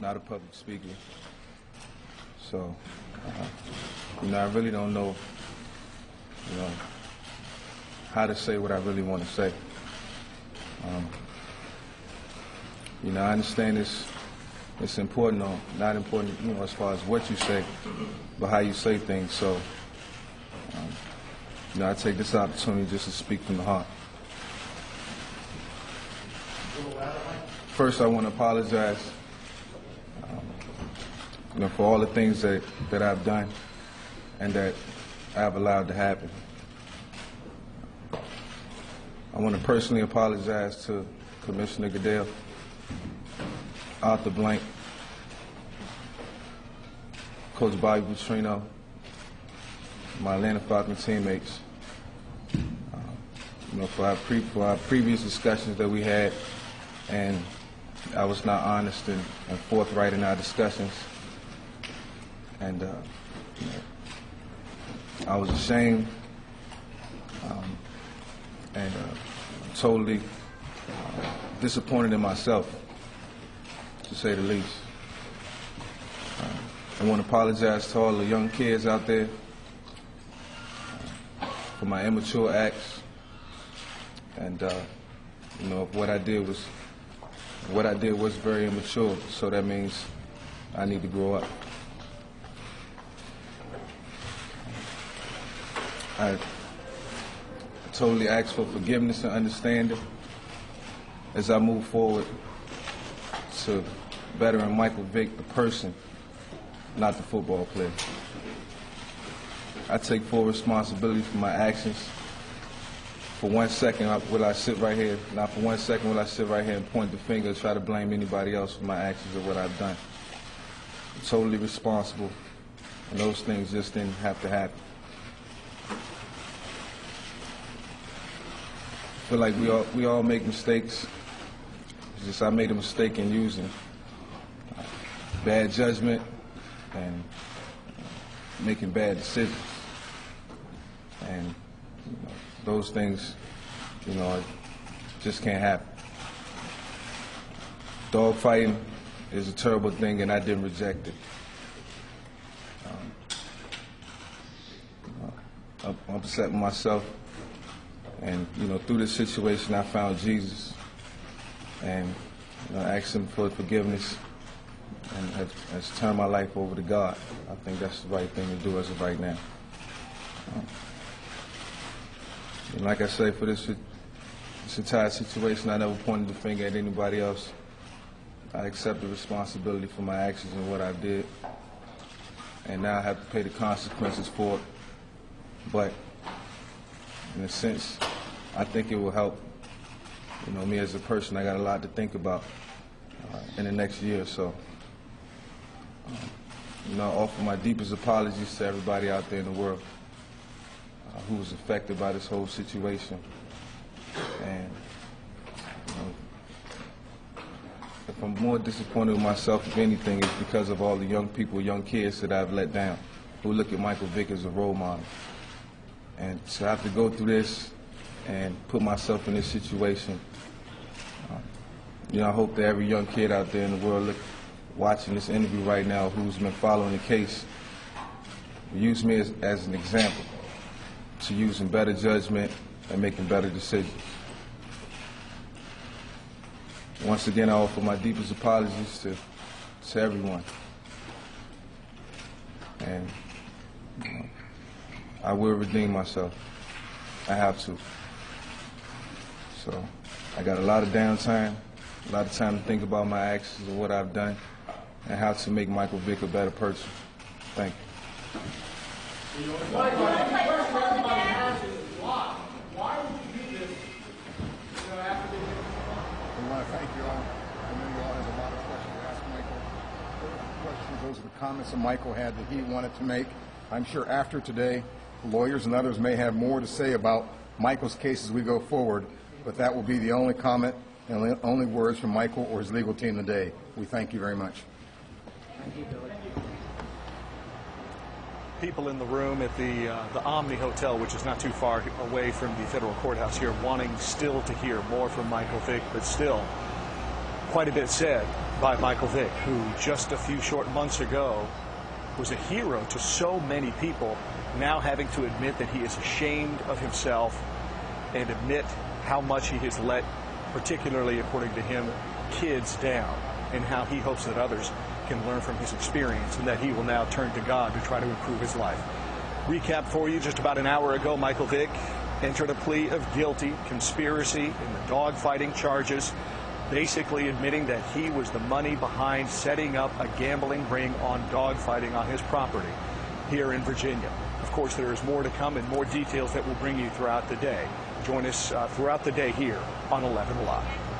not a public speaker. So, I really don't know, how to say what I really want to say. I understand it's important, or not important, as far as what you say, but how you say things. So, I take this opportunity just to speak from the heart. First, I want to apologize, for all the things that I've done and that I've allowed to happen. I want to personally apologize to Commissioner Goodell, Arthur Blank, Coach Bobby Petrino, my Atlanta Falcons teammates, for our previous discussions that we had, and I was not honest and forthright in our discussions, and I was ashamed and totally disappointed in myself, to say the least. I want to apologize to all the young kids out there for my immature acts, and what I did was very immature. So that means I need to grow up. I totally ask for forgiveness and understanding as I move forward to veteran Michael Vick, the person, not the football player. I take full responsibility for my actions. For 1 second will I sit right here, not for 1 second will I sit right here and point the finger and try to blame anybody else for my actions or what I've done. I'm totally responsible, and those things just didn't have to happen. I feel like we all make mistakes. It's just I made a mistake in using bad judgment and making bad decisions. And those things, just can't happen. Dogfighting is a terrible thing, and I didn't reject it. I'm upset with myself, and through this situation, I found Jesus, and asked Him for forgiveness, and has turned my life over to God. I think that's the right thing to do as of right now. And like I say, for this entire situation, I never pointed the finger at anybody else. I accept the responsibility for my actions and what I did, and now I have to pay the consequences for it. But in a sense, I think it will help, me as a person. I got a lot to think about in the next year or so. I offer my deepest apologies to everybody out there in the world who was affected by this whole situation. And if I'm more disappointed with myself, if anything, it's because of all the young people, young kids that I've let down, who look at Michael Vick as a role model. And to have to go through this and put myself in this situation, I hope that every young kid out there in the world watching this interview right now who's been following the case use me as an example to using better judgment and making better decisions. Once again, I offer my deepest apologies to everyone. And I will redeem myself. I have to. So I got a lot of downtime, a lot of time to think about my actions and what I've done and how to make Michael Vick a better person. Thank you. Why would you do this after they We want to thank you all. I know you all have a lot of questions to ask Michael. Those are the comments that Michael had that he wanted to make. I'm sure after today, lawyers and others may have more to say about Michael's case as we go forward, but that will be the only comment and the only words from Michael or his legal team today. We thank you very much. Thank you, Billy. People in the room at the Omni Hotel, which is not too far away from the federal courthouse here, wanting still to hear more from Michael Vick, but still quite a bit said by Michael Vick, who just a few short months ago was a hero to so many people, now having to admit that he is ashamed of himself and admit how much he has let, particularly according to him, kids down, and how he hopes that others can learn from his experience and that he will now turn to God to try to improve his life. Recap for you, just about an hour ago, Michael Vick entered a plea of guilty, conspiracy, in the dogfighting charges, basically admitting that he was the money behind setting up a gambling ring on dogfighting on his property here in Virginia. Of course, there is more to come and more details that we'll bring you throughout the day. Join us throughout the day here on 11 Live.